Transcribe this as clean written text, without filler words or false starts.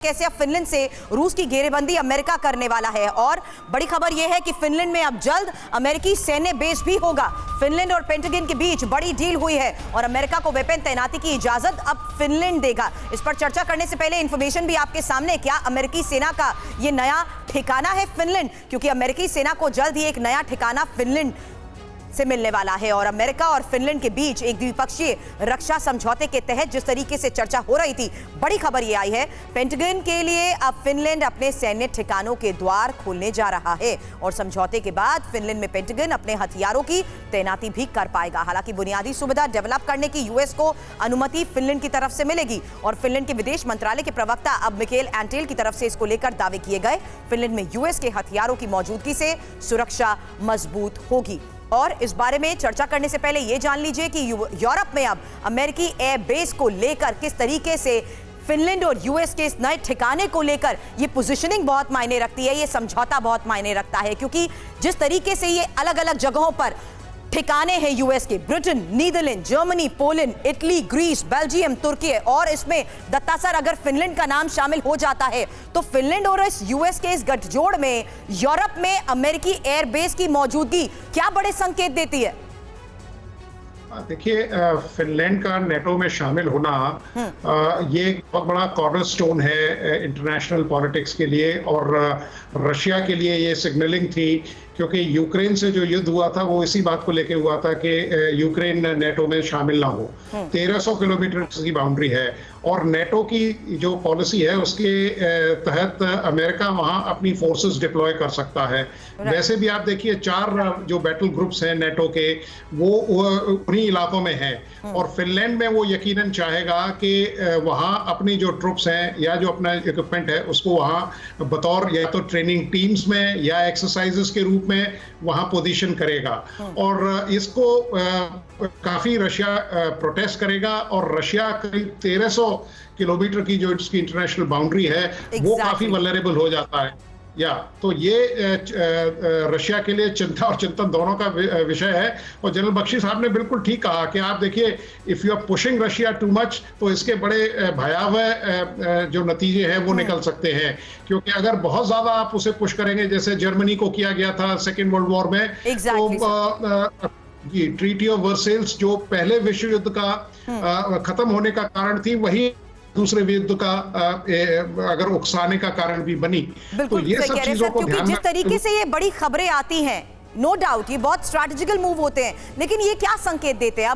कैसे अब फिनलैंड से रूस की घेरेबंदी अमेरिका करने वाला है। और बड़ी खबर यह है कि फिनलैंड में अब जल्द अमेरिकी सैन्य बेस भी होगा। फिनलैंड और पेंटागन के बीच बड़ी डील हुई है और अमेरिका को वेपन तैनाती की इजाजत अब फिनलैंड देगा। इस पर चर्चा करने से पहले इंफॉर्मेशन भी आपके सामने, क्या अमेरिकी सेना का यह नया ठिकाना है फिनलैंड? क्योंकि अमेरिकी सेना को जल्द ही एक नया ठिकाना फिनलैंड से मिलने वाला है। और अमेरिका और फिनलैंड के बीच एक द्विपक्षीय रक्षा समझौते के तहत जिस तरीके से चर्चा हो रही थी, बड़ी खबर यह आई है पेंटागन के लिए अब फिनलैंड अपने सैन्य ठिकानों के द्वार खोलने जा रहा है और समझौते के बाद फिनलैंड में पेंटागन अपने हथियारों की तैनाती भी कर पाएगा। हालांकि बुनियादी सुविधा डेवलप करने की यूएस को अनुमति फिनलैंड की तरफ से मिलेगी और फिनलैंड के विदेश मंत्रालय के प्रवक्ता अब मिकेल एंटेल की तरफ से इसको लेकर दावे किए गए। फिनलैंड में यूएस के हथियारों की मौजूदगी से सुरक्षा मजबूत होगी। और इस बारे में चर्चा करने से पहले यह जान लीजिए कि यूरोप में अब अमेरिकी एयर बेस को लेकर किस तरीके से फिनलैंड और यूएस के इस नए ठिकाने को लेकर ये पोजीशनिंग बहुत मायने रखती है, ये समझौता बहुत मायने रखता है। क्योंकि जिस तरीके से ये अलग अलग जगहों पर ठिकाने हैं यूएस के, Britain, Netherlands, Germany, Poland, Italy, Greece, Belgium, तुर्की, और इसमें दत्तासर अगर फिनलैंड का नाम शामिल हो जाता है तो फिनलैंड और इस यूएस के इस गठजोड़ में यूरोप में अमेरिकी एयरबेस की मौजूदगी क्या बड़े संकेत देती है? देखिए, फिनलैंड का नेटो में शामिल होना ये एक बहुत बड़ा कॉर्नरस्टोन है इंटरनेशनल पॉलिटिक्स के लिए। और रशिया के लिए ये सिग्नलिंग थी, क्योंकि यूक्रेन से जो युद्ध हुआ था वो इसी बात को लेके हुआ था कि यूक्रेन नेटो में शामिल ना हो। 1300 किलोमीटर की बाउंड्री है और नेटो की जो पॉलिसी है उसके तहत अमेरिका वहां अपनी फोर्सेस डिप्लॉय कर सकता है। वैसे भी आप देखिए 4 जो बैटल ग्रुप्स हैं नेटो के वो उन्हीं इलाकों में हैं और फिनलैंड में वो यकीनन चाहेगा कि वहां अपनी जो ट्रुप्स हैं या जो अपना इक्विपमेंट है उसको वहां बतौर या तो ट्रेनिंग टीम्स में या एक्सरसाइजेस के रूप में वहां पोजीशन करेगा। और इसको काफी रशिया प्रोटेस्ट करेगा और रशिया करीब 1300 किलोमीटर की जो इसकी इंटरनेशनल बाउंड्री है वो काफी वल्नरेबल हो जाता है। तो ये रशिया के लिए चिंता और चिंतन दोनों का विषय है। और जनरल बख्शी साहब ने बिल्कुल ठीक कहा कि आप देखिए, if you are pushing Russia too much तो इसके बड़े भयावह जो नतीजे हैं वो निकल सकते हैं। क्योंकि अगर बहुत ज्यादा आप उसे पुश करेंगे, जैसे जर्मनी को किया गया था सेकेंड वर्ल्ड वॉर में, तो ये ट्रीटी ऑफ वर्सेल्स जो पहले विश्व युद्ध का खत्म होने का कारण थी, वही दूसरे युद्ध का अगर उकसाने का कारण भी बनी। तो ये सब चीजों को ध्यान में, जिस तरीके से ये बड़ी खबरें आती हैं, नो डाउट ये बहुत स्ट्रैटेजिकल मूव होते हैं, लेकिन ये क्या संकेत देते हैं?